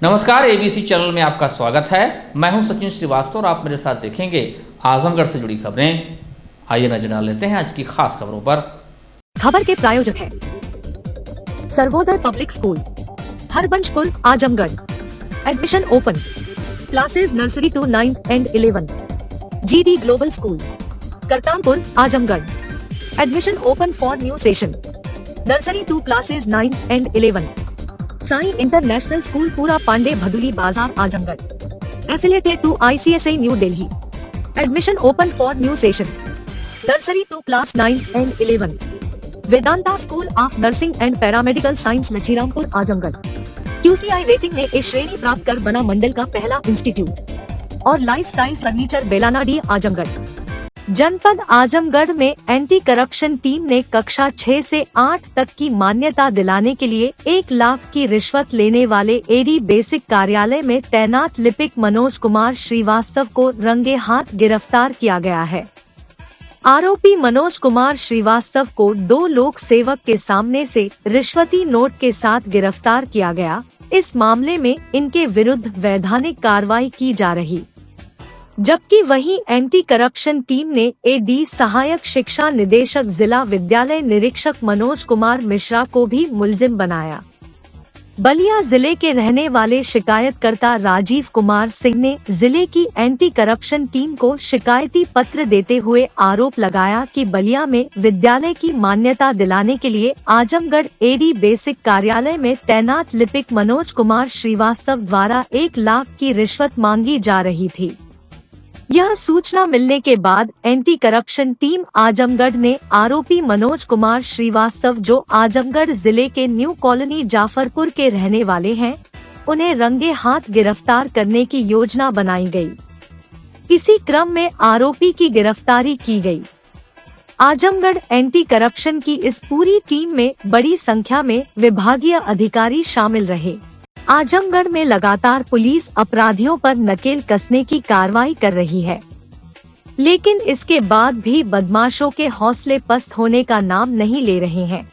नमस्कार, ABC channel में आपका स्वागत है। मैं हूं सचिन श्रीवास्तव और आप मेरे साथ देखेंगे आजमगढ़ से जुड़ी खबरें। आइए नजर डाल लेते हैं आज की खास खबरों पर। खबर के प्रायोजक हैं Sarvodaya public school, Harbanshpur, Azamgarh. Admission open. Classes nursery to 9 and 11। GD global school, Kartarpur, Azamgarh. Admission open for new session. Nursery to classes 9 and 11। Sai international school, Pura Pande, Bhaduli Bazar, Azamgarh. Affiliated to ICSI New Delhi. Admission open for new session. Nursery to class 9 and 11। Vedanta school of nursing and paramedical science, Lachhirampur, Azamgarh. QCI rating में A श्रेणी प्राप्त कर बना मंडल का पहला institute. और lifestyle furniture, बेलानाडी, Azamgarh. जनपद आजमगढ़ में एंटी करप्शन टीम ने कक्षा 6 से 8 तक की मान्यता दिलाने के लिए 1 लाख की रिश्वत लेने वाले AD बेसिक कार्यालय में तैनात लिपिक मनोज कुमार श्रीवास्तव को रंगे हाथ गिरफ्तार किया गया है। आरोपी मनोज कुमार श्रीवास्तव को 2 लोक सेवक के सामने से रिश्वती नोट के साथ गिरफ्तार किया गया। इस मामले में इनके विरुद्ध वैधानिक कार्रवाई की जा रही, जबकि वहीं एंटी करप्शन टीम ने AD सहायक शिक्षा निदेशक, जिला विद्यालय निरीक्षक मनोज कुमार मिश्रा को भी मुलजिम बनाया। बलिया जिले के रहने वाले शिकायतकर्ता राजीव कुमार सिंह ने जिले की एंटी करप्शन टीम को शिकायती पत्र देते हुए आरोप लगाया कि बलिया में विद्यालय की मान्यता दिलाने के लिए आजमगढ़ AD बेसिक कार्यालय में तैनात लिपिक मनोज कुमार श्रीवास्तव द्वारा 1 लाख की रिश्वत मांगी जा रही थी। यह सूचना मिलने के बाद एंटी करप्शन टीम आजमगढ़ ने आरोपी मनोज कुमार श्रीवास्तव, जो आजमगढ़ जिले के न्यू कॉलोनी जाफरपुर के रहने वाले हैं, उन्हें रंगे हाथ गिरफ्तार करने की योजना बनाई गई। इसी क्रम में आरोपी की गिरफ्तारी की गई। आजमगढ़ एंटी करप्शन की इस पूरी टीम में बड़ी संख्या में विभागीय अधिकारी शामिल रहे। आजमगढ़ में लगातार पुलिस अपराधियों पर नकेल कसने की कार्रवाई कर रही है, लेकिन इसके बाद भी बदमाशों के हौसले पस्त होने का नाम नहीं ले रहे हैं।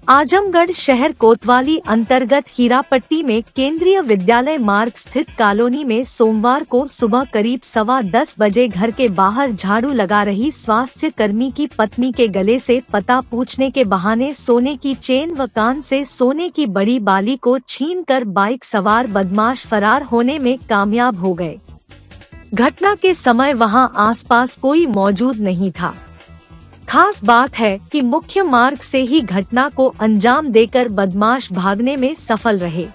आजमगढ़ शहर कोतवाली अंतर्गत हीरापट्टी में केंद्रीय विद्यालय मार्ग स्थित कॉलोनी में सोमवार को सुबह करीब 10:15 बजे घर के बाहर झाड़ू लगा रही स्वास्थ्य कर्मी की पत्नी के गले से पता पूछने के बहाने सोने की चेन व कान से सोने की बड़ी बाली को छीनकर बाइक सवार बदमाश फरार होने में कामयाब हो गए। घटना के समय वहां आसपास कोई मौजूद नहीं था। खास बात है कि मुख्य मार्ग से ही घटना को अंजाम देकर बदमाश भागने में सफल रहे।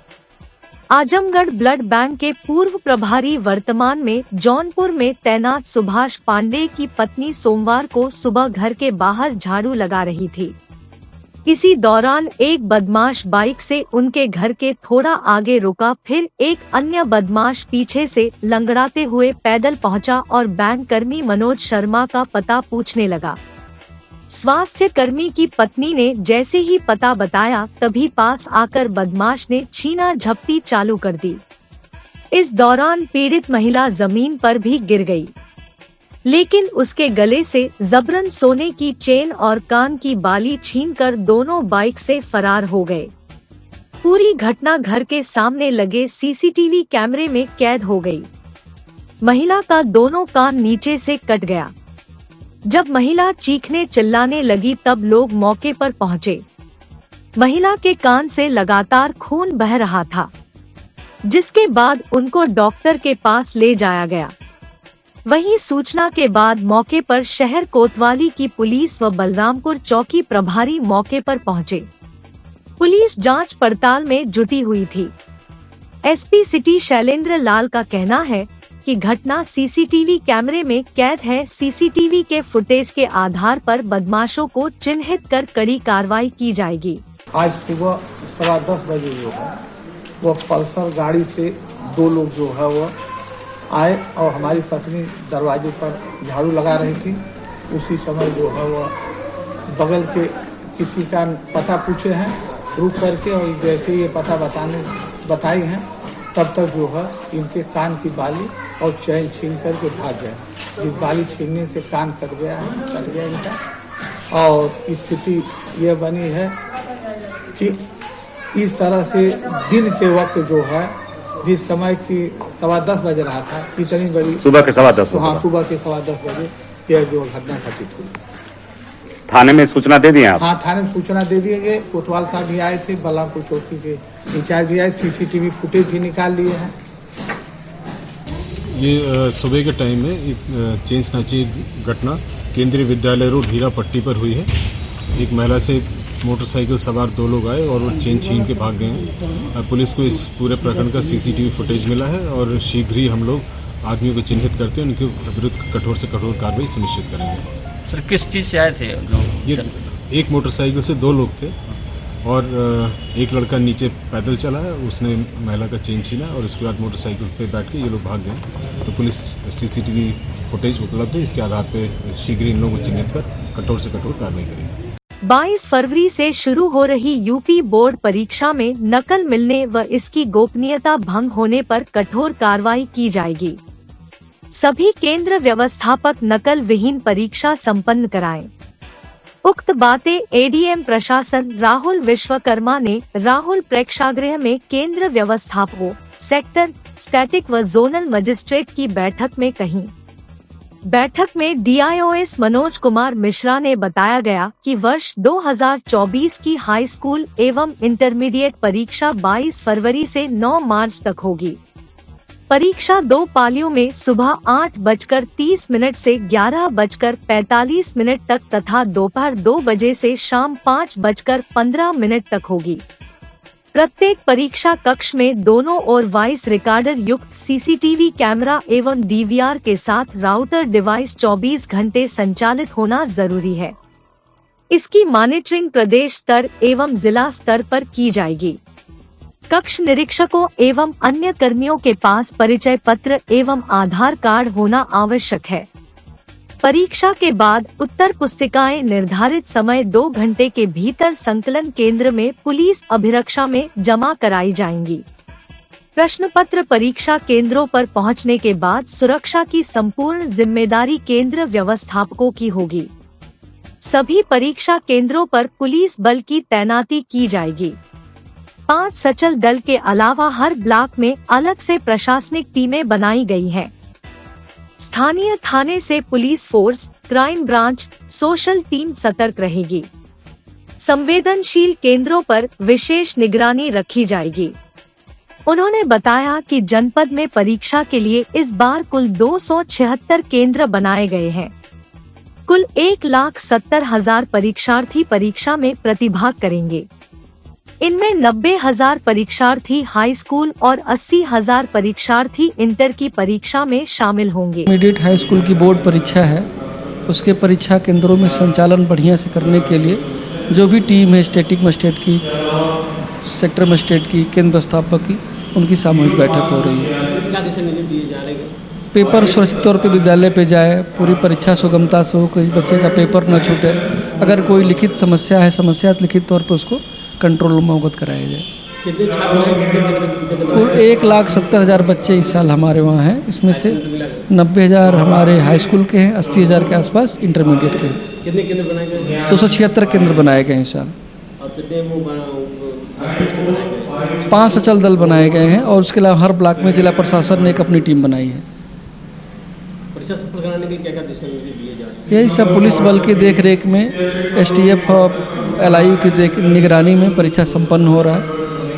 आजमगढ़ ब्लड बैंक के पूर्व प्रभारी, वर्तमान में जौनपुर में तैनात सुभाष पांडे की पत्नी सोमवार को सुबह घर के बाहर झाड़ू लगा रही थी। इसी दौरान एक बदमाश बाइक से उनके घर के थोड़ा आगे रुका, फिर एक अन्य बदमाश पीछे से लंगड़ाते हुए पैदल पहुंचा और बैंक कर्मी मनोज शर्मा का पता पूछने लगा। स्वास्थ्य कर्मी की पत्नी ने जैसे ही पता बताया, तभी पास आकर बदमाश ने छीना झपटी चालू कर दी। इस दौरान पीड़ित महिला जमीन पर भी गिर गई, लेकिन उसके गले से जबरन सोने की चेन और कान की बाली छीनकर दोनों बाइक से फरार हो गए। पूरी घटना घर के सामने लगे CCTV कैमरे में कैद हो गई। महिला का दोनों कान नीचे से कट गया। जब महिला चीखने चिल्लाने लगी तब लोग मौके पर पहुंचे। महिला के कान से लगातार खून बह रहा था, जिसके बाद उनको डॉक्टर के पास ले जाया गया। वहीं सूचना के बाद मौके पर शहर कोतवाली की पुलिस व बलरामपुर चौकी प्रभारी मौके पर पहुंचे। पुलिस जांच पड़ताल में जुटी हुई थी। SP सिटी शैलेंद्र लाल का कहना है कि घटना CCTV कैमरे में कैद है। CCTV के फुटेज के आधार पर बदमाशों को चिन्हित कर कड़ी कार्रवाई की जाएगी। आज सुबह 10:15 बजे जो है वो पल्सर गाड़ी से 2 लोग जो है वो आए और हमारी पत्नी दरवाजे पर झाड़ू लगा रही थी। उसी समय जो है वो बगल के किसी का पता पूछे हैं, रुक करके, और जैसे ये पता बताई हैं तब तक जो है इनके कान की बाली और चैन छीन करके भाग गए। जिस बाली छीनने से कान कट गया इनका, और स्थिति यह बनी है कि इस तरह से दिन के वक्त जो है जिस समय की 10:15 बज रहा था, कितनी बड़ी सुबह के 10:15 हाँ, सुबह के 10:15 बजे यह जो घटना घटित हुई। थाने में सूचना दे दिए आप? हाँ, थाने में सूचना दे दिए गए। कोतवाल साहब भी आए थे, बलरामपुर चौकी के इंचार्ज भी आए, CCTV फुटेज भी निकाल लिए हैं। ये सुबह के टाइम में एक चेन स्नैचिंग घटना केंद्रीय विद्यालय रोड हीरा पट्टी पर हुई है। एक महिला से मोटरसाइकिल सवार 2 लोग आए और वो चेन छीन के भाग गए हैं। पुलिस को इस पूरे प्रकरण का CCTV फुटेज मिला है और शीघ्र ही हम लोग आदमियों को चिन्हित करते हैं, उनके विरुद्ध कठोर से कठोर कार्रवाई सुनिश्चित करेंगे। सर किस चीज़ से आए थे जो ये एक मोटरसाइकिल से 2 लोग थे और एक लड़का नीचे पैदल चला है, उसने महिला का चेन छीना और इसके बाद मोटरसाइकिल पे बैठ के ये लोग भाग गए। तो पुलिस CCTV फुटेज उपलब्ध है, इसके आधार पे शीघ्र इन लोगों को चिन्हित कर कठोर से कठोर कार्रवाई करेगी। 22 फरवरी से शुरू हो रही यूपी बोर्ड परीक्षा में नकल मिलने व इसकी गोपनीयता भंग होने पर कठोर कार्रवाई की जाएगी। सभी केंद्र व्यवस्थापक नकल विहीन परीक्षा संपन्न कराएं। उक्त बातें ADM प्रशासन राहुल विश्वकर्मा ने राहुल प्रेक्षागृह में केंद्र व्यवस्थापकों, सेक्टर, स्टैटिक व जोनल मजिस्ट्रेट की बैठक में कही। बैठक में DIOS मनोज कुमार मिश्रा ने बताया गया कि वर्ष 2024 की हाई स्कूल एवं इंटरमीडिएट परीक्षा 22 फरवरी से 9 मार्च तक होगी। परीक्षा 2 पालियों में सुबह 8:30 से 11:45 तक तथा दोपहर 2 बजे से शाम 5:15 तक होगी। प्रत्येक परीक्षा कक्ष में दोनों ओर वॉइस रिकॉर्डर युक्त CCTV कैमरा एवं DVR के साथ राउटर डिवाइस 24 घंटे संचालित होना जरूरी है। इसकी मॉनिटरिंग प्रदेश स्तर एवं जिला स्तर पर की जाएगी। कक्ष निरीक्षकों एवं अन्य कर्मियों के पास परिचय पत्र एवं आधार कार्ड होना आवश्यक है। परीक्षा के बाद उत्तर पुस्तिकाएं निर्धारित समय 2 घंटे के भीतर संकलन केंद्र में पुलिस अभिरक्षा में जमा कराई जाएंगी। प्रश्न पत्र परीक्षा केंद्रों पर पहुंचने के बाद सुरक्षा की संपूर्ण जिम्मेदारी केंद्र व्यवस्थापकों की होगी। सभी परीक्षा केंद्रों पर पुलिस बल की तैनाती की जाएगी। 5 सचल दल के अलावा हर ब्लॉक में अलग से प्रशासनिक टीमें बनाई गई हैं। स्थानीय थाने से police force, crime branch, social team सतर्क रहेगी। संवेदनशील केंद्रों पर विशेष निगरानी रखी जाएगी। उन्होंने बताया कि जनपद में परीक्षा के लिए इस बार कुल 276 केंद्र बनाए गए हैं। कुल 1,70,000 परीक्षार्थी परीक्षा में प्रतिभाग करेंगे। इनमें 90,000 परीक्षार्थी हाई स्कूल और 80,000 परीक्षार्थी इंटर की परीक्षा में शामिल होंगे। इंटरमीडिएट हाई स्कूल की बोर्ड परीक्षा है, उसके परीक्षा केंद्रों में संचालन बढ़िया से करने के लिए जो भी टीम है, स्टैटिक मजिस्ट्रेट की, सेक्टर मजिस्ट्रेट की, केंद्र व्यवस्थापक की, उनकी सामूहिक बैठक हो रही है। क्या दिशा निर्देश दिए जा रहे हैं? पेपर सुरक्षित तौर पे विद्यालय पे जाए, पूरी परीक्षा सुगमता से हो, कोई बच्चे का पेपर न छूटे। अगर कोई लिखित समस्या है, समस्या लिखित तौर पे उसको कंट्रोल रूम में अवगत कराया जाए। कितने छात्र हैं? कितने कुल 1,70,000 बच्चे इस साल हमारे वहाँ हैं। इसमें से 90,000 हमारे हाई स्कूल के हैं, 80,000 के आसपास इंटरमीडिएट के हैं। कितने केंद्र बनाए गए? 276 केंद्र बनाए गए हैं इस साल। और कितने 10 बनाए गए? 5 सचल दल बनाए गए हैं और उसके अलावा हर ब्लॉक में जिला प्रशासन ने एक अपनी टीम बनाई है। परीक्षा सफल कराने के क्या दिशा निर्देश दिए जा रहे हैं? यही सब पुलिस बल की देखरेख में STF और LIU की निगरानी में परीक्षा संपन्न हो रहा है।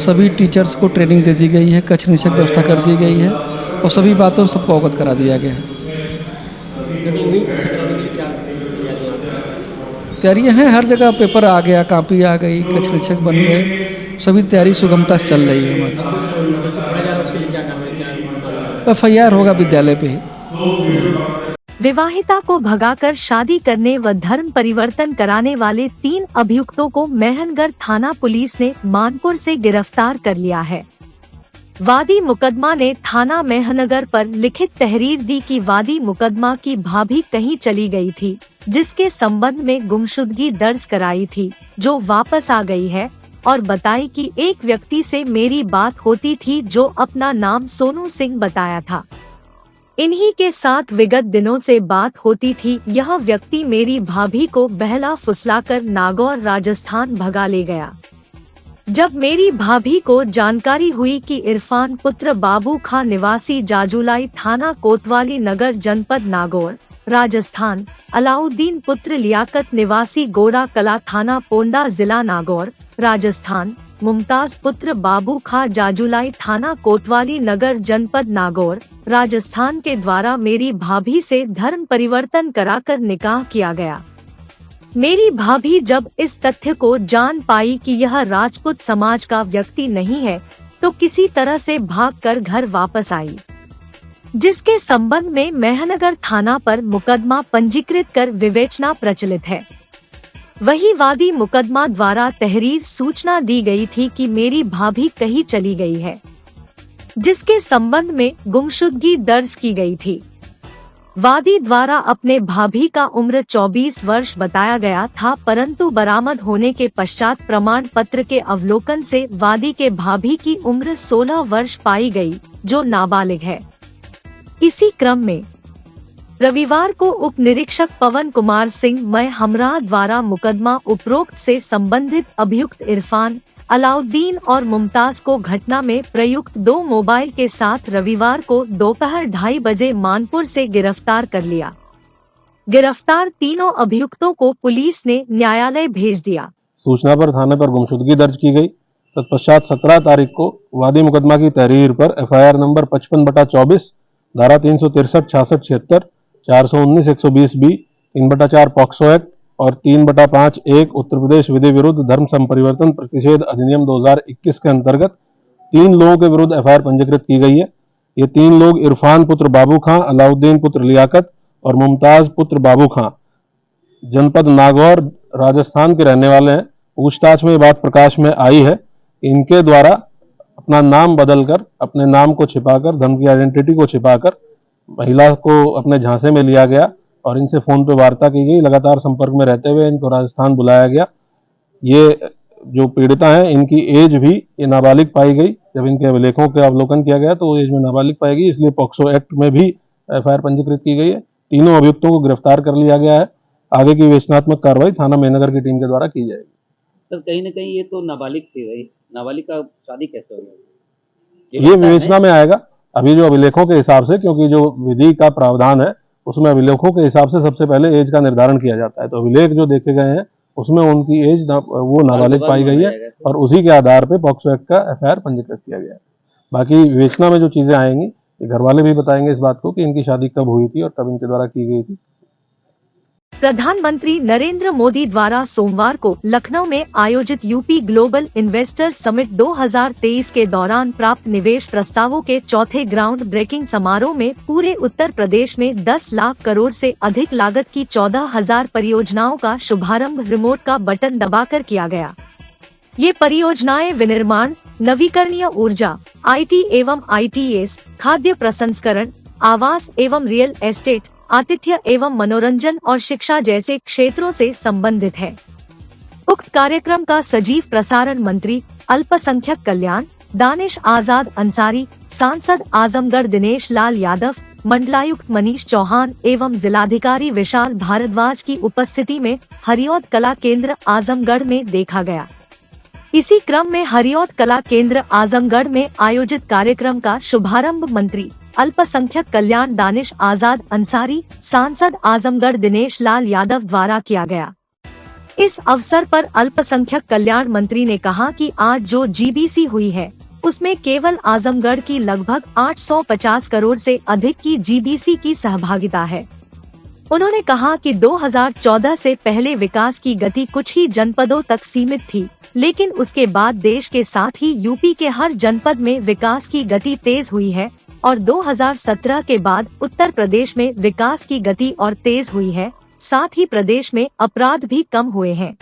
सभी टीचर्स को ट्रेनिंग दे दी गई है, कक्ष निरीक्षक व्यवस्था कर दी गई है और सभी बातों सबको अवगत करा दिया गया है। नहीं परीक्षा कराने के लिए क्या तैयारियाँ? तैयारियाँ हैं, हर जगह पेपर आ गया, कापी आ गई, कक्ष निरीक्षक बन गए, सभी तैयारी सुगमता से चल रही है हमारी। पढ़ा जा रहा है, उसके लिए क्या कार्रवाई? FIR होगा विद्यालय पे ही। विवाहिता को भगाकर शादी करने व धर्म परिवर्तन कराने वाले 3 अभियुक्तों को मेहनगढ़ थाना पुलिस ने मानपुर से गिरफ्तार कर लिया है। वादी मुकदमा ने थाना मेहनगर पर लिखित तहरीर दी कि वादी मुकदमा की भाभी कहीं चली गई थी, जिसके संबंध में गुमशुदगी दर्ज कराई थी, जो वापस आ गई है और बताई कि एक व्यक्ति से मेरी बात होती थी जो अपना नाम सोनू सिंह बताया था। इन्हीं के साथ विगत दिनों से बात होती थी। यह व्यक्ति मेरी भाभी को बहला फुसलाकर नागौर राजस्थान भगा ले गया। जब मेरी भाभी को जानकारी हुई कि इरफान पुत्र बाबू खां निवासी जाजुलाई थाना कोतवाली नगर जनपद नागौर राजस्थान, अलाउद्दीन पुत्र लियाकत निवासी गोड़ा कला थाना पोंडा जिला नागौर राजस्थान, मुमताज पुत्र बाबू खां जाजुलाई थाना कोतवाली नगर जनपद नागौर राजस्थान के द्वारा मेरी भाभी से धर्म परिवर्तन कराकर निकाह किया गया। मेरी भाभी जब इस तथ्य को जान पाई कि यह राजपूत समाज का व्यक्ति नहीं है तो किसी तरह से भागकर घर वापस आई, जिसके संबंध में मेहनगर थाना पर मुकदमा पंजीकृत कर विवेचना प्रचलित है। वही वादी मुकदमा द्वारा तहरीर सूचना दी गई थी कि मेरी भाभी कहीं चली गई है, जिसके संबंध में गुमशुदगी दर्ज की गई थी। वादी द्वारा अपने भाभी का उम्र 24 वर्ष बताया गया था, परंतु बरामद होने के पश्चात प्रमाण पत्र के अवलोकन से वादी के भाभी की उम्र 16 वर्ष पाई गई, जो नाबालिग है। इसी क्रम में रविवार को उप निरीक्षक पवन कुमार सिंह मय हमराह द्वारा मुकदमा उपरोक्त से संबंधित अभियुक्त इरफान, अलाउद्दीन और मुमताज को घटना में प्रयुक्त 2 मोबाइल के साथ रविवार को दोपहर 2:30 बजे मानपुर से गिरफ्तार कर लिया। गिरफ्तार तीनों अभियुक्तों को पुलिस ने न्यायालय भेज दिया। सूचना पर थाने पर गुमशुदगी दर्ज की गई। तत्पश्चात 17 तारीख को वादी मुकदमा की तहरीर पर FIR नंबर 55/24 धारा 363, 66, 76, 419, 120B, 3/4 पॉक्सो एक्ट और 3/5(1) उत्तर प्रदेश विधि विरुद्ध धर्म संपरिवर्तन प्रतिषेध अधिनियम 2021 के अंतर्गत 3 लोगों के विरुद्ध FIR पंजीकृत की गई है। ये 3 लोग इरफान पुत्र बाबू खां, अलाउद्दीन पुत्र लियाकत और मुमताज पुत्र बाबू खां जनपद नागौर राजस्थान के रहने वाले हैं। पूछताछ में ये बात प्रकाश में आई है, इनके द्वारा अपना नाम बदलकर, अपने नाम को छिपाकर, धर्म की आइडेंटिटी को छिपाकर महिला को अपने झांसे में लिया गया और इनसे फोन पे वार्ता की गई। लगातार संपर्क में रहते हुए इनको राजस्थान बुलाया गया। ये जो पीड़िता हैं, इनकी एज भी ये नाबालिग पाई गई। जब इनके अभिलेखों के अवलोकन किया गया तो एज में नाबालिग पाई गई, इसलिए पॉक्सो एक्ट में भी FIR पंजीकृत की गई है। तीनों अभियुक्तों को गिरफ्तार कर लिया गया है। आगे की विवेचनात्मक कार्रवाई थाना मेहनगर की टीम के द्वारा की जाएगी। सर, कहीं न कहीं ये तो नाबालिग थी भाई, नाबालिग का शादी कैसे हो गया? ये विवेचना में आएगा। अभी जो अभिलेखों के हिसाब से, क्योंकि जो विधि का प्रावधान है उसमें अभिलेखों के हिसाब से सबसे पहले एज का निर्धारण किया जाता है, तो अभिलेख जो देखे गए हैं उसमें उनकी एज वो नाबालिग पाई गई है और उसी के आधार पे पॉक्सो एक्ट का FIR पंजीकृत किया गया है। बाकी विवेचना में जो चीजें आएंगी, ये घर वाले भी बताएंगे इस बात को कि इनकी शादी कब हुई थी और कब इनके द्वारा की गई थी। प्रधानमंत्री नरेंद्र मोदी द्वारा सोमवार को लखनऊ में आयोजित यूपी ग्लोबल इन्वेस्टर्स समिट 2023 के दौरान प्राप्त निवेश प्रस्तावों के चौथे ग्राउंड ब्रेकिंग समारोह में पूरे उत्तर प्रदेश में 10 लाख करोड़ से अधिक लागत की 14,000 परियोजनाओं का शुभारंभ रिमोट का बटन दबाकर किया गया। ये परियोजनाएं विनिर्माण, नवीकरणीय ऊर्जा, IT एवं ITES, खाद्य प्रसंस्करण, आवास एवं रियल एस्टेट, आतिथ्य एवं मनोरंजन और शिक्षा जैसे क्षेत्रों से संबंधित है। उक्त कार्यक्रम का सजीव प्रसारण मंत्री अल्पसंख्यक कल्याण दानिश आजाद अंसारी, सांसद आजमगढ़ दिनेश लाल यादव, मंडलायुक्त मनीष चौहान एवं जिलाधिकारी विशाल भारद्वाज की उपस्थिति में हरिऔध कला केंद्र आजमगढ़ में देखा गया। इसी क्रम में हरिऔध कला केंद्र आजमगढ़ में आयोजित कार्यक्रम का शुभारंभ मंत्री अल्पसंख्यक कल्याण दानिश आजाद अंसारी, सांसद आजमगढ़ दिनेश लाल यादव द्वारा किया गया। इस अवसर पर अल्पसंख्यक कल्याण मंत्री ने कहा कि आज जो GBC हुई है उसमें केवल आजमगढ़ की लगभग 850 करोड़ से अधिक की GBC की सहभागिता है। उन्होंने कहा कि 2014 से पहले विकास की गति कुछ ही जनपदों तक सीमित थी, लेकिन उसके बाद देश के साथ ही यूपी के हर जनपद में विकास की गति तेज हुई है और 2017 के बाद उत्तर प्रदेश में विकास की गति और तेज हुई है, साथ ही प्रदेश में अपराध भी कम हुए हैं।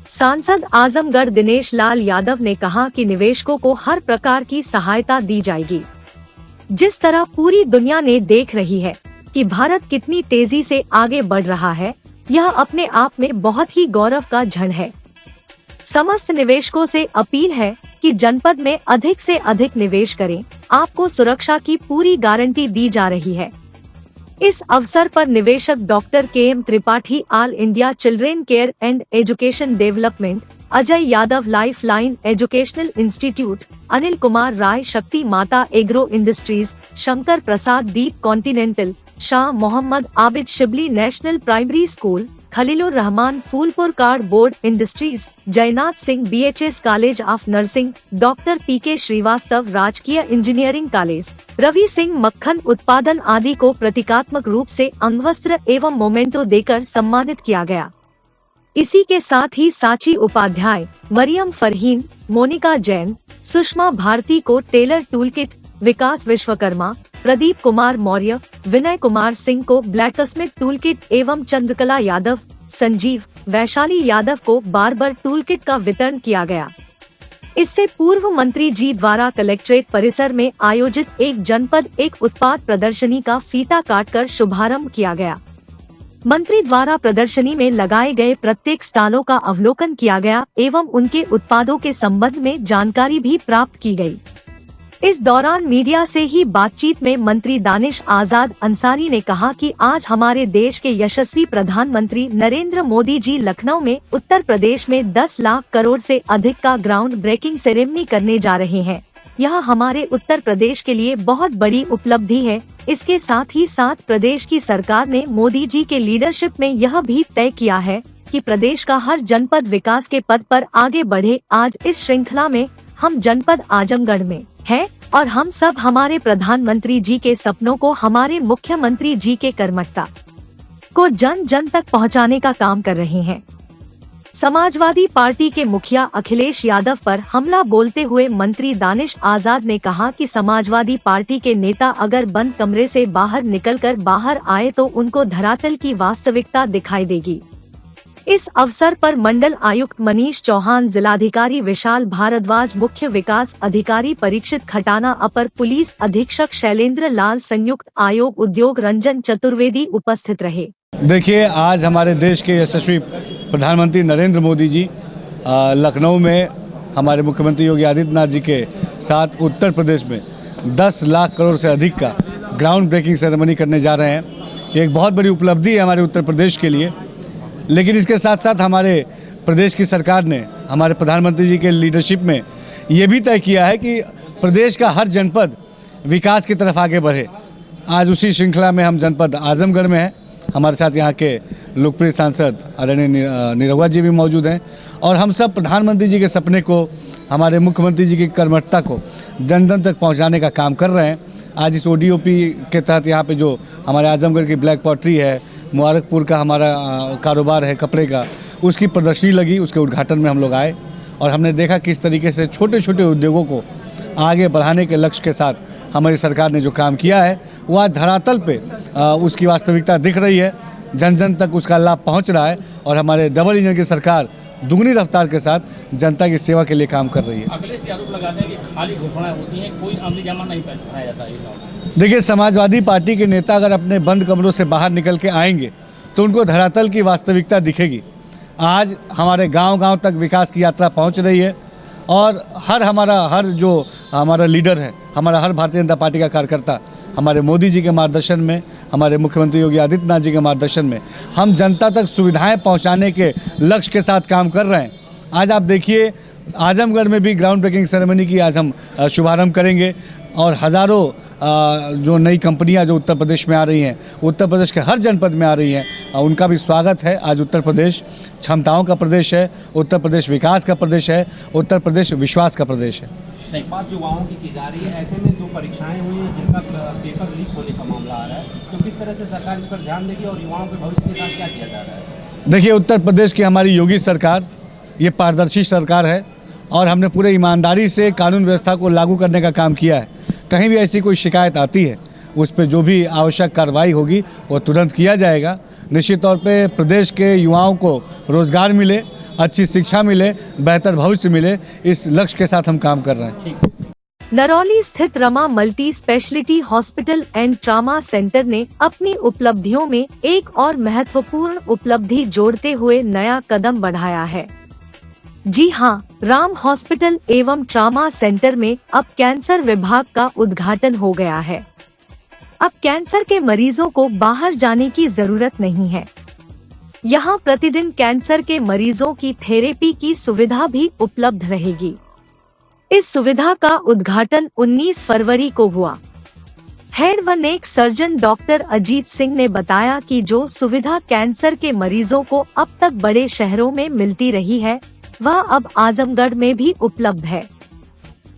सांसद आजमगढ़ दिनेश लाल यादव ने कहा कि निवेशकों को हर प्रकार की सहायता दी जाएगी। जिस तरह पूरी दुनिया ने देख रही है कि भारत कितनी तेजी से आगे बढ़ रहा है, यह अपने आप में बहुत ही गौरव का क्षण है। समस्त निवेशकों से अपील है कि जनपद में अधिक से अधिक निवेश करें, आपको सुरक्षा की पूरी गारंटी दी जा रही है। इस अवसर पर निवेशक doctor KM Tripathi, all India children care and education development, Ajay Yadav life line educational institute, Anil Kumar Rai Shakti Mata agro industries, Shankar Prasad Deep continental, Shah Mohammad Abid Shibli national primary school, Khalilur Rahman Phulpur cardboard industries, Jaynath Singh BHS college of nursing, doctor PK Srivastava राजकीय इंजीनियरिंग कॉलेज, रवि सिंह मक्खन उत्पादन आदि को प्रतीकात्मक रूप से अंगवस्त्र एवं मोमेंटो देकर सम्मानित किया गया। इसी के साथ ही साची उपाध्याय, मरियम फरहीन, मोनिका जैन, सुषमा भारती को टेलर टूलकिट, विकास विश्वकर्मा, प्रदीप कुमार मौर्य, विनय कुमार सिंह को ब्लैकस्मिथ टूलकिट एवं चंद्रकला यादव, संजीव, वैशाली यादव को बार्बर टूलकिट का वितरण किया गया। इससे पूर्व मंत्री जी द्वारा कलेक्ट्रेट परिसर में आयोजित एक जनपद एक उत्पाद प्रदर्शनी का फीता काटकर शुभारंभ किया गया। मंत्री द्वारा प्रदर्शनी में लगाए गए प्रत्येक स्टॉलों का अवलोकन किया गया एवं उनके उत्पादों के संबंध में जानकारी भी प्राप्त की गई। इस दौरान मीडिया से ही बातचीत में मंत्री दानिश आजाद अंसारी ने कहा कि आज हमारे देश के यशस्वी प्रधानमंत्री नरेंद्र मोदी जी लखनऊ में उत्तर प्रदेश में 10 लाख करोड़ से अधिक का ग्राउंड ब्रेकिंग सेरेमनी करने जा रहे हैं। यह हमारे उत्तर प्रदेश के लिए बहुत बड़ी उपलब्धि है। इसके साथ ही साथ प्रदेश की सरकार ने मोदी जी के लीडरशिप में यह भी तय किया है कि प्रदेश का हर जनपद विकास के पथ पर आगे बढ़े। आज इस श्रृंखला में हम जनपद आजमगढ़ में हैं और हम सब हमारे प्रधानमंत्री जी के सपनों को, हमारे मुख्यमंत्री जी के कर्मठता को जन जन तक पहुंचाने का काम कर रहे हैं। समाजवादी पार्टी के मुखिया अखिलेश यादव पर हमला बोलते हुए मंत्री दानिश आजाद ने कहा कि समाजवादी पार्टी के नेता अगर बंद कमरे से बाहर निकलकर बाहर आए तो उनको धरातल की वास्तविकता दिखाई देगी। इस अवसर पर मंडल आयुक्त मनीष चौहान, जिलाधिकारी विशाल भारद्वाज, मुख्य विकास अधिकारी परीक्षित खटाना, अपर पुलिस अधीक्षक शैलेंद्र लाल, संयुक्त आयोग उद्योग रंजन चतुर्वेदी उपस्थित रहे। देखिए, आज हमारे देश के यशस्वी प्रधानमंत्री नरेंद्र मोदी जी लखनऊ में हमारे मुख्यमंत्री योगी आदित्यनाथ जी के साथ उत्तर प्रदेश में 10 लाख करोड़ से अधिक का ग्राउंड ब्रेकिंग सेरेमनी करने जा रहे हैं। ये एक बहुत बड़ी उपलब्धि है हमारे उत्तर प्रदेश के लिए। लेकिन इसके साथ साथ हमारे प्रदेश की सरकार ने हमारे प्रधानमंत्री जी के लीडरशिप में ये भी तय किया है कि प्रदेश का हर जनपद विकास की तरफ आगे बढ़े। आज उसी श्रृंखला में हम जनपद आजमगढ़ में हैं। हमारे साथ यहाँ के लोकप्रिय सांसद आदरणीय निरहुआ जी भी मौजूद हैं और हम सब प्रधानमंत्री जी के सपने को, हमारे मुख्यमंत्री जी की कर्मठता को जन जन तक पहुँचाने का काम कर रहे हैं। आज इस ODOP के तहत यहाँ पे जो हमारे आजमगढ़ की ब्लैक पॉटरी है, मुबारकपुर का हमारा कारोबार है कपड़े का, उसकी प्रदर्शनी लगी, उसके उद्घाटन में हम लोग आए और हमने देखा किस तरीके से छोटे छोटे उद्योगों को आगे बढ़ाने के लक्ष्य के साथ हमारी सरकार ने जो काम किया है वो आज धरातल पे उसकी वास्तविकता दिख रही है, जन जन तक उसका लाभ पहुंच रहा है और हमारे डबल इंजन की सरकार दुगनी रफ्तार के साथ जनता की सेवा के लिए काम कर रही है। अखिलेश यादव लगाते हैं कि खाली घोषणाएं होती हैं, कोई अमली जामा नहीं बनाया जाता है। देखिए, समाजवादी पार्टी के नेता अगर अपने बंद कमरों से बाहर निकल के आएंगे तो उनको धरातल की वास्तविकता दिखेगी। आज हमारे गांव-गांव तक विकास की यात्रा पहुंच रही है और हर जो हमारा लीडर है, हमारा हर भारतीय जनता पार्टी का कार्यकर्ता हमारे मोदी जी के मार्गदर्शन में, हमारे मुख्यमंत्री योगी आदित्यनाथ जी के मार्गदर्शन में हम जनता तक सुविधाएं पहुंचाने के लक्ष्य के साथ काम कर रहे हैं। आज आप देखिए, आजमगढ़ में भी ग्राउंड ब्रेकिंग सेरेमनी की आज हम शुभारंभ करेंगे और हज़ारों जो नई कंपनियां जो उत्तर प्रदेश में आ रही हैं, उत्तर प्रदेश के हर जनपद में आ रही हैं, उनका भी स्वागत है। आज उत्तर प्रदेश क्षमताओं का प्रदेश है, उत्तर प्रदेश विकास का प्रदेश है, उत्तर प्रदेश विश्वास का प्रदेश है। बात युवाओं की जा रही है, ऐसे में जो परीक्षाएं हुई हैं जिनका पेपर लीक होने का मामला आ रहा है, तो किस तरह से सरकार इस पर ध्यान देगी और युवाओं के भविष्य के साथ क्या किया जा रहा है? देखिए, उत्तर प्रदेश की हमारी योगी सरकार ये पारदर्शी सरकार है और हमने पूरे ईमानदारी से कानून व्यवस्था को लागू करने का काम किया है। कहीं भी ऐसी कोई शिकायत आती है उस पर जो भी आवश्यक कार्रवाई होगी वो तुरंत किया जाएगा। निश्चित तौर पे प्रदेश के युवाओं को रोजगार मिले, अच्छी शिक्षा मिले, बेहतर भविष्य मिले, इस लक्ष्य के साथ हम काम कर रहे हैं। नरौली स्थित Rama multi speciality hospital and trauma centre ने अपनी उपलब्धियों में एक और महत्वपूर्ण उपलब्धि जोड़ते हुए नया कदम बढ़ाया है। जी हां, राम हॉस्पिटल एवं ट्रामा सेंटर में अब कैंसर विभाग का उद्घाटन हो गया है। अब कैंसर के मरीजों को बाहर जाने की जरूरत नहीं है। यहाँ प्रतिदिन कैंसर के मरीजों की थेरेपी की सुविधा भी उपलब्ध रहेगी। इस सुविधा का उद्घाटन 19 फरवरी को हुआ। हेड व नेक सर्जन डॉक्टर अजीत सिंह ने बताया कि जो सुविधा कैंसर के मरीजों को अब तक बड़े शहरों में मिलती रही है, वह अब आजमगढ़ में भी उपलब्ध है।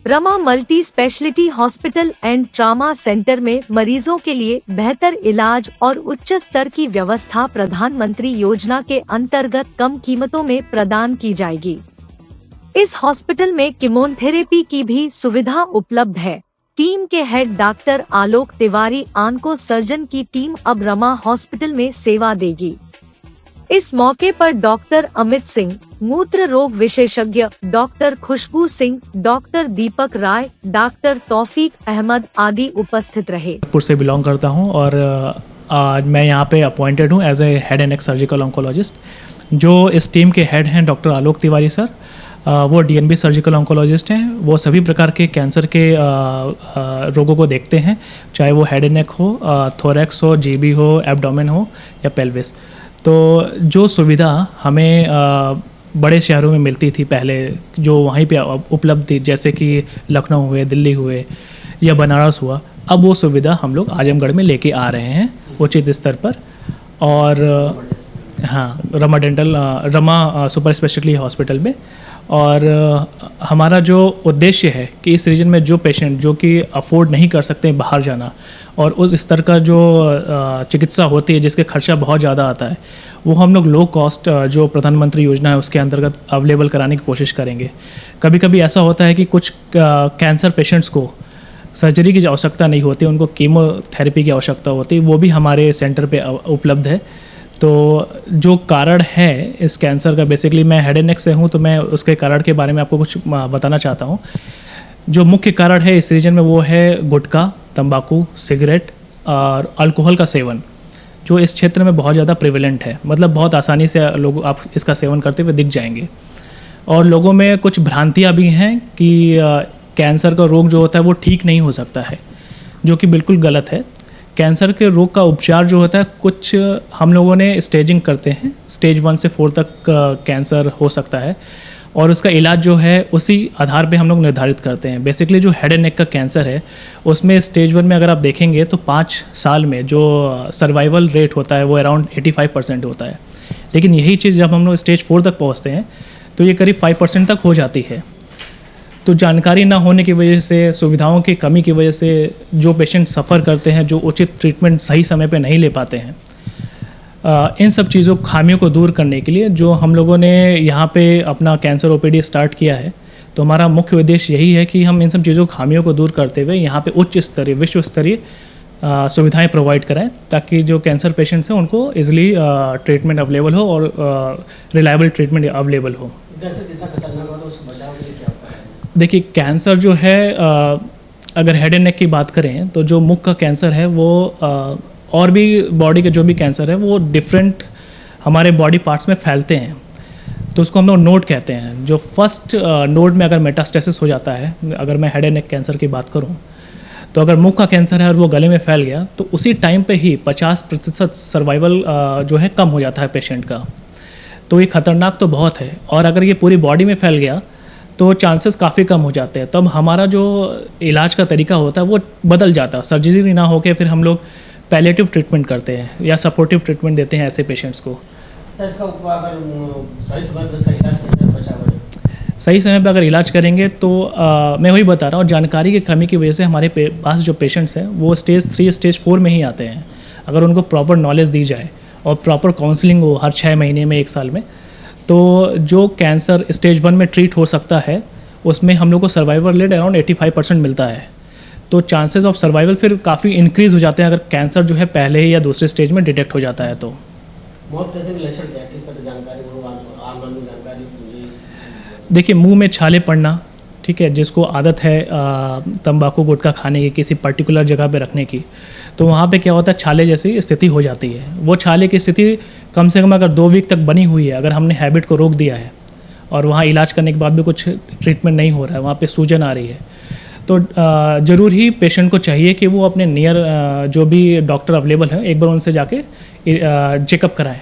Rama multi speciality hospital and trauma centre में मरीजों के लिए बेहतर इलाज और उच्च स्तर की व्यवस्था प्रधानमंत्री योजना के अंतर्गत कम कीमतों में प्रदान की जाएगी। इस हॉस्पिटल में कीमोथेरेपी की भी सुविधा उपलब्ध है। टीम के head doctor Alok Tiwari आंको surgeon की टीम अब रमा हॉस्पिटल में सेवा देगी। इस मौके पर डॉक्टर अमित सिंह, मूत्र रोग विशेषज्ञ डॉक्टर खुशबू सिंह, डॉक्टर दीपक राय, डॉक्टर तौफीक अहमद आदि उपस्थित रहे। जयपुर से बिलोंग करता हूं और आज मैं यहां पे अपॉइंटेड हूं as a head and neck surgical oncologist. जो इस टीम के हेड हैं डॉक्टर आलोक तिवारी सर, वो डीएनबी सर्जिकल ऑन्कोलॉजिस्ट हैं। वो सभी प्रकार के कैंसर के रोगों को देखते हैं, चाहे वो हेड एंड नेक हो, थोरैक्स हो, जीबी हो, एब्डोमेन हो या पेल्विस। तो जो सुविधा हमें बड़े शहरों में मिलती थी पहले, जो वहीं पे उपलब्ध थी, जैसे कि लखनऊ हुए, दिल्ली हुए या बनारस हुआ, अब वो सुविधा हम लोग आजमगढ़ में लेके आ रहे हैं उचित स्तर पर। और हाँ, रमा सुपर स्पेशलिटी हॉस्पिटल में। और हमारा जो उद्देश्य है कि इस रीजन में जो पेशेंट जो कि अफोर्ड नहीं कर सकते बाहर जाना और उस स्तर का जो चिकित्सा होती है जिसके खर्चा बहुत ज़्यादा आता है, वो हम लोग लो कॉस्ट जो प्रधानमंत्री योजना है उसके अंतर्गत अवेलेबल कराने की कोशिश करेंगे। कभी कभी ऐसा होता है कि कुछ कैंसर पेशेंट्स को सर्जरी की आवश्यकता नहीं होती, उनको कीमोथेरेपी की आवश्यकता होती है, वो भी हमारे सेंटर पे उपलब्ध है। तो जो कारण है इस कैंसर का, बेसिकली मैं हेड एंड नेक से हूँ तो मैं उसके कारण के बारे में आपको कुछ बताना चाहता हूँ। जो मुख्य कारण है इस रीजन में वो है गुटखा, तंबाकू, सिगरेट और अल्कोहल का सेवन, जो इस क्षेत्र में बहुत ज़्यादा प्रिवेलेंट है। मतलब बहुत आसानी से लोग आप इसका सेवन करते हुए दिख जाएंगे। और लोगों में कुछ भ्रांतियाँ भी हैं कि कैंसर का रोग जो होता है वो ठीक नहीं हो सकता है, जो कि बिल्कुल गलत है। कैंसर के रोग का उपचार जो होता है, कुछ हम लोगों ने स्टेजिंग करते हैं, स्टेज 1 से 4 तक कैंसर हो सकता है और उसका इलाज जो है उसी आधार पे हम लोग निर्धारित करते हैं। बेसिकली जो हेड एंड नेक का कैंसर है उसमें स्टेज 1 में अगर आप देखेंगे तो 5 साल में जो सर्वाइवल रेट होता है वो अराउंड 85% होता है। लेकिन यही चीज़ जब हम लोग स्टेज 4 तक पहुँचते हैं तो ये करीब 5% तक हो जाती है। तो जानकारी ना होने की वजह से, सुविधाओं की कमी की वजह से जो पेशेंट सफ़र करते हैं, जो उचित ट्रीटमेंट सही समय पे नहीं ले पाते हैं, इन सब चीज़ों खामियों को दूर करने के लिए जो हम लोगों ने यहाँ पे अपना कैंसर ओपीडी स्टार्ट किया है, तो हमारा मुख्य उद्देश्य यही है कि हम इन सब चीज़ों खामियों को दूर करते हुए यहाँ पे उच्च स्तरीय, विश्व स्तरीय सुविधाएं प्रोवाइड कराएं, ताकि जो कैंसर पेशेंट्स हैं उनको ईजिली ट्रीटमेंट अवेलेबल हो और रिलायबल ट्रीटमेंट अवेलेबल हो। देखिए, कैंसर जो है, अगर हेड एंड नेक की बात करें तो जो मुख का कैंसर है वो और भी बॉडी के जो भी कैंसर है वो डिफरेंट हमारे बॉडी पार्ट्स में फैलते हैं, तो उसको हम लोग नोड कहते हैं। जो फर्स्ट नोड में अगर मेटास्टेसिस हो जाता है, अगर मैं हेड एंड नेक कैंसर की बात करूं, तो अगर मुख का कैंसर है और वो गले में फैल गया तो उसी टाइम पे ही 50% सर्वाइवल जो है कम हो जाता है पेशेंट का। तो ये खतरनाक तो बहुत है, और अगर ये पूरी बॉडी में फैल गया तो चांसेस काफ़ी कम हो जाते हैं। तब हमारा जो इलाज का तरीका होता है वो बदल जाता है। सर्जरी ना होकर फिर हम लोग पैलिएटिव ट्रीटमेंट करते हैं या सपोर्टिव ट्रीटमेंट देते हैं ऐसे पेशेंट्स को। सही समय पर अगर इलाज करेंगे तो मैं वही बता रहा हूँ, जानकारी की कमी की वजह से हमारे पास जो पेशेंट्स हैं वो स्टेज 3, स्टेज 4 में ही आते हैं। अगर उनको प्रॉपर नॉलेज दी जाए और प्रॉपर काउंसलिंग हो हर 6 महीने में, 1 साल में, तो जो कैंसर स्टेज 1 में ट्रीट हो सकता है उसमें हम लोग को सर्वाइवल रेट अराउंड 85% मिलता है। तो चांसेस ऑफ सर्वाइवल फिर काफ़ी इंक्रीज़ हो जाते हैं अगर कैंसर जो है पहले या दूसरे स्टेज में डिटेक्ट हो जाता है। तो मौत कैसे भी लक्षण क्या है, किस तरह जानकारी देखिए, मुंह में छाले पड़ना, ठीक है, जिसको आदत है तंबाकू गुटखा खाने की, किसी पर्टिकुलर जगह पे रखने की, तो वहाँ पे क्या होता है, छाले जैसी स्थिति हो जाती है। वो छाले की स्थिति कम से कम अगर 2 वीक तक बनी हुई है, अगर हमने हैबिट को रोक दिया है और वहाँ इलाज करने के बाद भी कुछ ट्रीटमेंट नहीं हो रहा है, वहाँ पे सूजन आ रही है, तो ज़रूर ही पेशेंट को चाहिए कि वो अपने नियर जो भी डॉक्टर अवेलेबल है एक बार उनसे जाके चेकअप कराएं।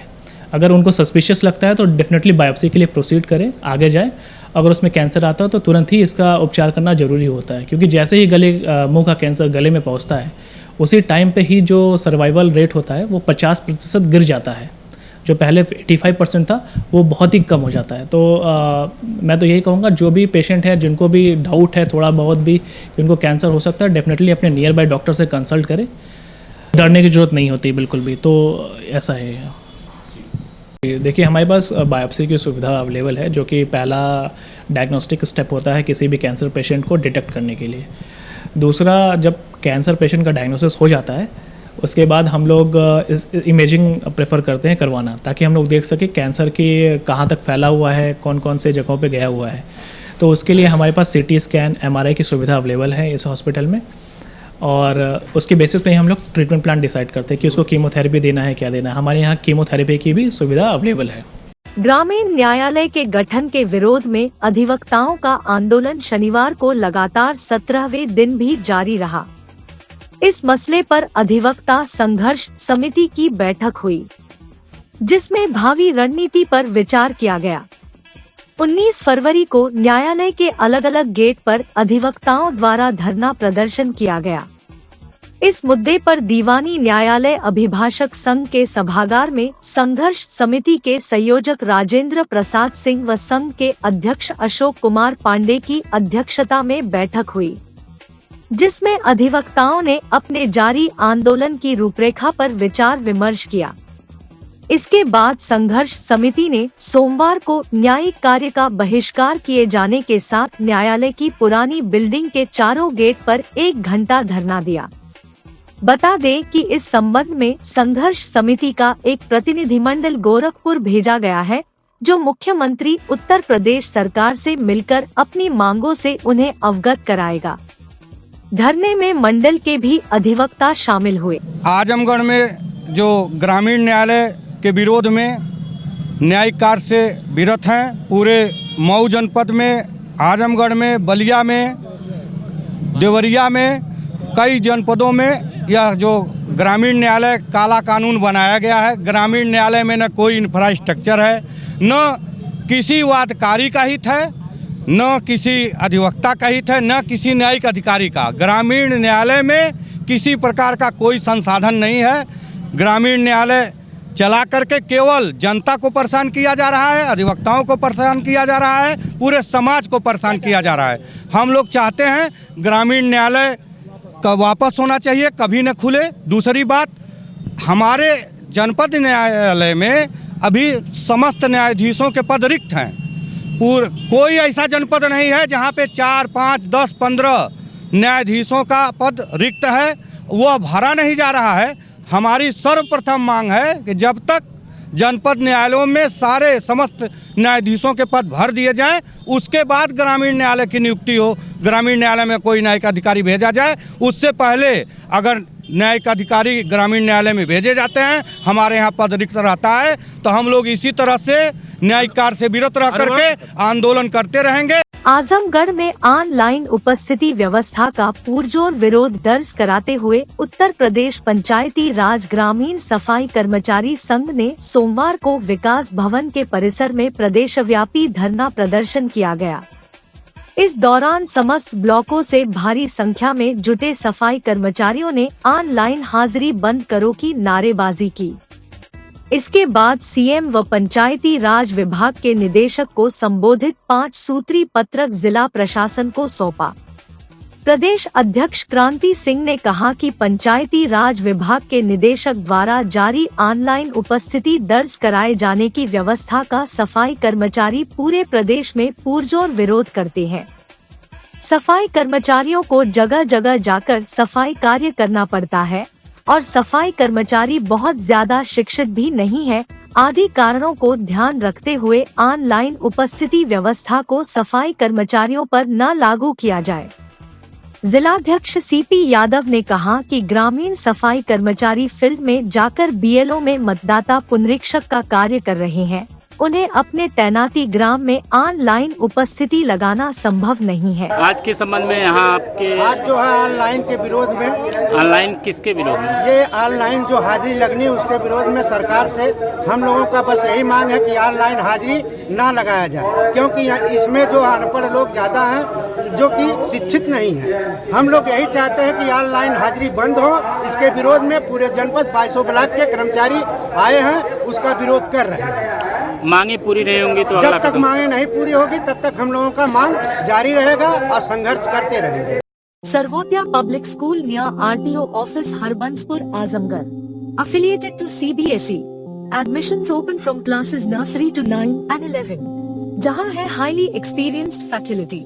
अगर उनको सस्पिशियस लगता है तो डेफिनेटली बायोप्सी के लिए प्रोसीड करें, आगे जाए। अगर उसमें कैंसर आता है तो तुरंत ही इसका उपचार करना ज़रूरी होता है, क्योंकि जैसे ही मुंह का कैंसर गले में पहुंचता है उसी टाइम पे ही जो सर्वाइवल रेट होता है वो 50% गिर जाता है। जो पहले 85% था वो बहुत ही कम हो जाता है। तो मैं तो यही कहूँगा, जो भी पेशेंट है जिनको भी डाउट है थोड़ा बहुत भी कि उनको कैंसर हो सकता है, डेफिनेटली अपने नियर बाय डॉक्टर से कंसल्ट करें। डरने की ज़रूरत नहीं होती बिल्कुल भी। तो ऐसा है। देखिए, हमारे पास बायोप्सी की सुविधा अवेलेबल है, जो कि पहला डायग्नोस्टिक स्टेप होता है किसी भी कैंसर पेशेंट को डिटेक्ट करने के लिए। दूसरा, जब कैंसर पेशेंट का डायग्नोसिस हो जाता है उसके बाद हम लोग इस इमेजिंग प्रेफर करते हैं करवाना, ताकि हम लोग देख सकें कैंसर की कहाँ तक फैला हुआ है, कौन कौन से जगहों पे गया हुआ है। तो उसके लिए हमारे पास CT स्कैन, MRI की सुविधा अवेलेबल है इस हॉस्पिटल में, और उसके बेसिस पे हम लोग ट्रीटमेंट प्लान डिसाइड करते हैं कि उसको कीमोथेरेपी देना है, क्या देना है। हमारे यहाँ कीमोथेरेपी की भी सुविधा अवेलेबल है। ग्रामीण न्यायालय के गठन के विरोध में अधिवक्ताओं का आंदोलन शनिवार को लगातार 17वें दिन भी जारी रहा। इस मसले पर अधिवक्ता संघर्ष समिति की बैठक हुई, जिसमें भावी रणनीति पर विचार किया गया। 19 फरवरी को न्यायालय के अलग अलग गेट पर अधिवक्ताओं द्वारा धरना प्रदर्शन किया गया। इस मुद्दे पर दीवानी न्यायालय अभिभाषक संघ के सभागार में संघर्ष समिति के संयोजक राजेंद्र प्रसाद सिंह व संघ के अध्यक्ष अशोक कुमार पांडे की अध्यक्षता में बैठक हुई, जिसमें अधिवक्ताओं ने अपने जारी आंदोलन की रूपरेखा पर विचार विमर्श किया। इसके बाद संघर्ष समिति ने सोमवार को न्यायिक कार्य का बहिष्कार किए जाने के साथ न्यायालय की पुरानी बिल्डिंग के चारों गेट पर 1 घंटा धरना दिया। बता दें कि इस संबंध में संघर्ष समिति का एक प्रतिनिधिमंडल गोरखपुर भेजा गया है, जो मुख्यमंत्री उत्तर प्रदेश सरकार से मिलकर अपनी मांगों से उन्हें अवगत कराएगा। धरने में मंडल के भी अधिवक्ता शामिल हुए। आजमगढ़ में जो ग्रामीण न्यायालय के विरोध में न्यायिक कार्य से विरत हैं, पूरे मऊ जनपद में, आजमगढ़ में, बलिया में, देवरिया में, कई जनपदों में यह जो ग्रामीण न्यायालय काला कानून बनाया गया है। ग्रामीण न्यायालय में न कोई इंफ्रास्ट्रक्चर है, न किसी वादकारी का हित है, न किसी अधिवक्ता का हित है, न किसी न्यायिक अधिकारी का। ग्रामीण न्यायालय में किसी प्रकार का कोई संसाधन नहीं है। ग्रामीण न्यायालय चला करके केवल जनता को परेशान किया जा रहा है, अधिवक्ताओं को परेशान किया जा रहा है, पूरे समाज को परेशान किया जा रहा है। हम लोग चाहते हैं ग्रामीण न्यायालय का वापस होना चाहिए, कभी न खुले। दूसरी बात, हमारे जनपद न्यायालय में अभी समस्त न्यायाधीशों के पद रिक्त हैं। कोई ऐसा जनपद नहीं है जहां पे 4, 5, 10, 15 न्यायाधीशों का पद रिक्त है, वो भरा नहीं जा रहा है। हमारी सर्वप्रथम मांग है कि जब तक जनपद न्यायालयों में सारे समस्त न्यायाधीशों के पद भर दिए जाएं, उसके बाद ग्रामीण न्यायालय की नियुक्ति हो। ग्रामीण न्यायालय में कोई न्यायिक अधिकारी भेजा जाए, उससे पहले अगर न्यायिक अधिकारी ग्रामीण न्यायालय में भेजे जाते हैं, हमारे यहाँ पद रिक्त रहता है, तो हम लोग इसी तरह से न्यायिक कार्य से विरत रह करके आंदोलन करते रहेंगे। आजमगढ़ में ऑनलाइन उपस्थिति व्यवस्था का पुरजोर विरोध दर्ज कराते हुए उत्तर प्रदेश पंचायती राज ग्रामीण सफाई कर्मचारी संघ ने सोमवार को विकास भवन के परिसर में प्रदेशव्यापी धरना प्रदर्शन किया गया। इस दौरान समस्त ब्लॉकों से भारी संख्या में जुटे सफाई कर्मचारियों ने ऑनलाइन हाजिरी बंद करो की नारेबाजी की। इसके बाद सीएम व पंचायती राज विभाग के निदेशक को संबोधित 5 सूत्री पत्रक जिला प्रशासन को सौंपा। प्रदेश अध्यक्ष क्रांति सिंह ने कहा कि पंचायती राज विभाग के निदेशक द्वारा जारी ऑनलाइन उपस्थिति दर्ज कराए जाने की व्यवस्था का सफाई कर्मचारी पूरे प्रदेश में पुरजोर विरोध करते हैं। सफाई कर्मचारियों को जगह जगह जाकर सफाई कार्य करना पड़ता है और सफाई कर्मचारी बहुत ज्यादा शिक्षित भी नहीं है। आदि कारणों को ध्यान रखते हुए ऑनलाइन उपस्थिति व्यवस्था को सफाई कर्मचारियों पर न लागू किया जाए। जिलाध्यक्ष सीपी यादव ने कहा कि ग्रामीण सफाई कर्मचारी फील्ड में जाकर बीएलओ में मतदाता पुनरीक्षक का कार्य कर रहे हैं उन्हें अपने तैनाती ग्राम में ऑनलाइन उपस्थिति लगाना संभव नहीं है। आज के संबंध में यहाँ आपके आज जो है ऑनलाइन के विरोध में, ऑनलाइन किसके विरोध में? ये ऑनलाइन जो हाजिरी लगनी उसके विरोध में सरकार से हम लोगों का बस यही मांग है कि ऑनलाइन हाजिरी ना लगाया जाए, क्योंकि इसमें जो अनपढ़ लोग ज़्यादा हैं जो कि शिक्षित नहीं है। हम लोग यही चाहते हैं कि ऑनलाइन हाजिरी बंद हो। इसके विरोध में पूरे जनपद 22 ब्लॉक के कर्मचारी आए हैं, उसका विरोध कर रहे हैं। मांगे पूरी नहीं होंगी तो जब तक मांगे नहीं पूरी होगी तब तक हम लोगों का मांग जारी रहेगा और संघर्ष करते रहेंगे। Sarvodaya public school near RTO office Harbanspur Azamgarh, affiliated to CBSE, admissions open from classes nursery to 9 and 11, जहां है highly experienced faculty,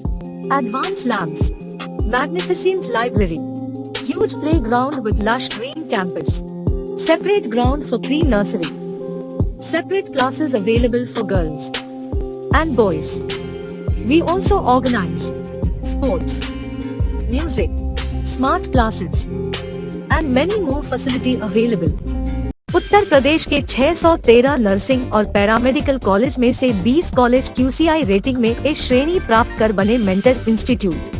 advanced labs, magnificent library, huge playground with lush green campus, separate ground for pre-nursery, separate classes available for girls and boys. We also organize sports, music, smart classes and many more facility available. Uttar Pradesh के 613 nursing और paramedical college में से 20 college QCI rating में A श्रेणी प्राप्त कर बने mentor institute.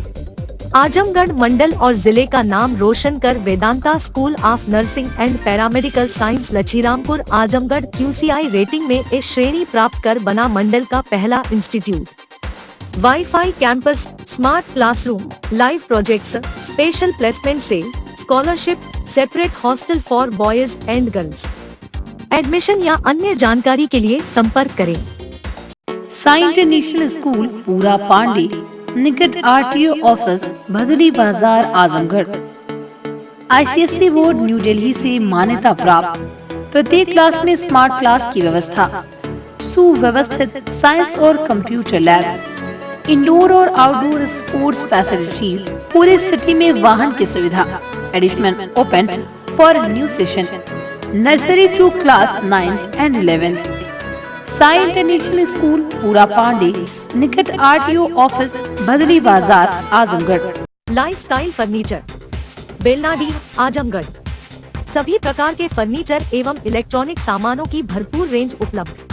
Azamgarh मंडल और जिले का नाम रोशन कर Vedanta school of nursing and paramedical science Lachhirampur Azamgarh QCI rating में A श्रेणी प्राप्त कर बना मंडल का पहला institute. Wifi campus, smart classroom, live projects, special placement cell, scholarship, separate hostel for boys and girls. Admission या अन्य जानकारी के लिए संपर्क करें। साई इंटरनेशनल स्कूल पूरा पांडे, निकट RTO office, Bhadli Bazar, Azamgarh. ICSE board new Delhi से मान्यता प्राप्त। प्रत्येक क्लास में स्मार्ट क्लास की व्यवस्था, सुव्यवस्थित साइंस और कंप्यूटर लैब्स, इंडोर और आउटडोर स्पोर्ट्स फैसिलिटीज, पूरे सिटी में वाहन की सुविधा। Admission open for new session, nursery to class 9 and 11। Sai international school Pura Pande, निकट RTO office, Bhadli Bazar, Azamgarh. Lifestyle furniture, Belnadi, Azamgarh. सभी प्रकार के फर्नीचर एवं इलेक्ट्रॉनिक सामानों की भरपूर रेंज उपलब्ध।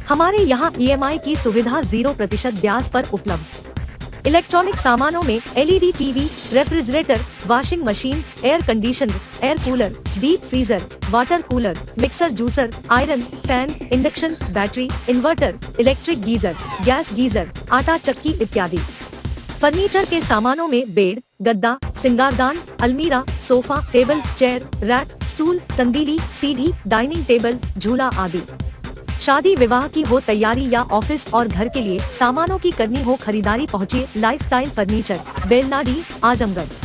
हमारे यहाँ EMI की सुविधा 0% ब्याज पर उपलब्ध। इलेक्ट्रॉनिक सामानों में LED TV, refrigerator, washing machine, air conditioner, air cooler, deep freezer, water cooler, mixer, juicer, iron, fan, induction, battery, inverter, electric geyser, gas geyser, आटा चक्की इत्यादि। फर्नीचर के सामानों में बेड, गद्दा, सिंगारदान, अलमीरा, sofa, table, chair, rack, stool, संदीली, सीढ़ी, डाइनिंग टेबल, झूला आदि। शादी विवाह की हो तैयारी या ऑफिस और घर के लिए सामानों की करनी हो खरीदारी, पहुँचिए लाइफस्टाइल फर्नीचर, बेलनाडी, आजमगढ़।